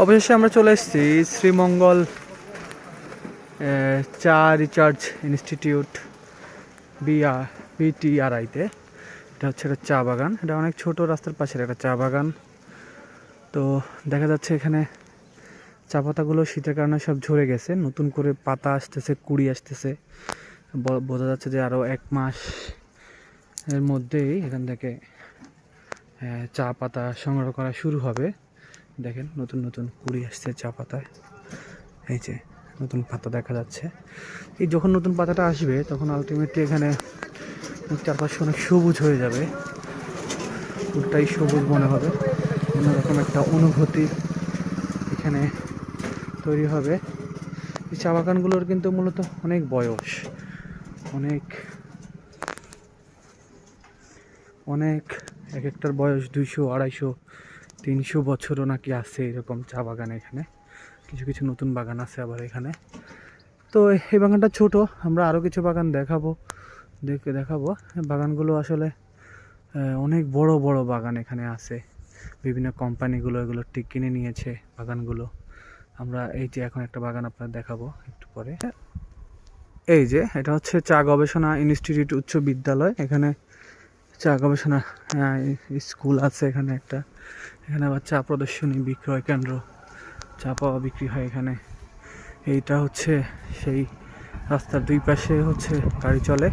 অবশেষে আমরা চলে এসেছি শ্রীমঙ্গল চা রিসার্চ ইনস্টিটিউট বিটিআরআইতে। এটা হচ্ছে একটা চা বাগান, এটা অনেক ছোট রাস্তার পাশের একটা চা বাগান। তো দেখা যাচ্ছে এখানে চা পাতাগুলো শীতের কারণে সব ঝরে গেছে, নতুন করে পাতা আসতেছে, কুড়ি আসতেছে। বোঝা যাচ্ছে যে আরও 1 মাস এর মধ্যেই এখান থেকে চা পাতা সংগ্রহ করা শুরু হবে। দেখেন নতুন নতুন কুড়ি আসছে চা পাতায়, এই যে নতুন পাতা দেখা যাচ্ছে। এই যখন নতুন পাতাটা আসবে তখন আলটিমেটলি এখানে চারপাশে অনেক সবুজ হয়ে যাবে, পুরোটাই সবুজ মনে হবে, অন্যরকম একটা অনুভূতি এখানে তৈরি হবে। এই চা বাগানগুলোর কিন্তু মূলত অনেক বয়স, অনেক অনেক এক একটার বয়স 200, 250, 300 বছরও নাকি আছে এরকম চা বাগান এখানে। কিছু কিছু নতুন বাগান আছে আবার এখানে। তো এই বাগানটা ছোট, আমরা আরও কিছু বাগান দেখাবো। বাগানগুলো আসলে অনেক বড় বড় বাগান এখানে আছে, বিভিন্ন কোম্পানিগুলো এগুলো ঠিক কিনে নিয়েছে বাগানগুলো। আমরা এই যে এখন একটা বাগান আপনার দেখাবো একটু পরে। এই যে এটা হচ্ছে চা গবেষণা ইনস্টিটিউট উচ্চ বিদ্যালয়। এখানে চা গবেষণা স্কুল আছে এখানে একটা। এখানে আবার চা প্রদর্শনী, বিক্রয় কেন্দ্র, চা পাওয়া বিক্রি হয় এখানে। এইটা হচ্ছে সেই রাস্তার 2 পাশে হচ্ছে গাড়ি চলে,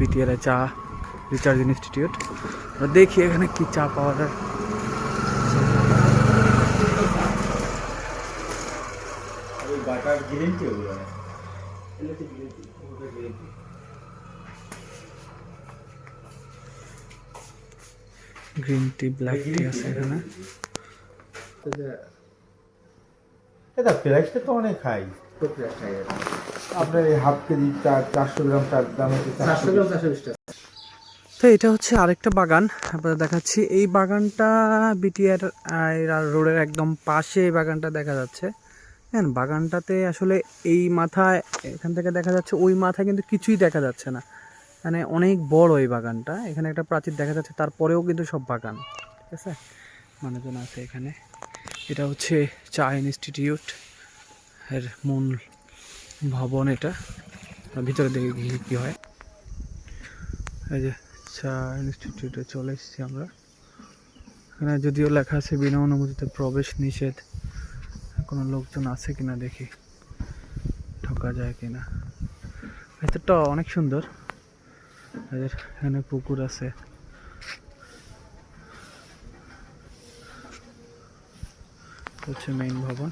বিটিআরআই চা রিসার্চ ইনস্টিটিউট। দেখি এখানে কি চা পাওয়া যায়। গ্রিন টি, ব্ল্যাক টি আছে এখানে। এটা প্রাইসটা তো অনেক হাই। আপনার এই হাফ কেজি 400 গ্রাম চার দাম হচ্ছে 400 গ্রাম 420 টাকা। তো এটা হচ্ছে আরেকটা বাগান আপনাদের দেখাচ্ছি। এই বাগানটা বিটিআর রোডের একদম পাশে এই বাগানটা দেখা যাচ্ছে। হ্যাঁ, বাগানটাতে আসলে এই মাথায় এখান থেকে দেখা যাচ্ছে, ওই মাথায় কিন্তু কিছুই দেখা যাচ্ছে না, মানে অনেক বড় এই বাগানটা। এখানে একটা প্রাচীর দেখা যাচ্ছে, তারপরেও কিন্তু সব বাগান। ঠিক আছে, মানুষজন আছে এখানে। এটা হচ্ছে চা ইনস্টিটিউট এর মূল ভবন। এটা ভিতরে দেখে কী হয়। এই যে চা ইনস্টিটিউটে চলে এসেছি আমরা। এখানে যদিও লেখা আছে বিনা অনুমতিতে প্রবেশ নিষেধ। কোনো লোকজন আছে কিনা দেখি, ঢোকা যায় কিনা। ভেতরটা অনেক সুন্দর, এখানে পুকুর আছে। হচ্ছে মেইন ভবন।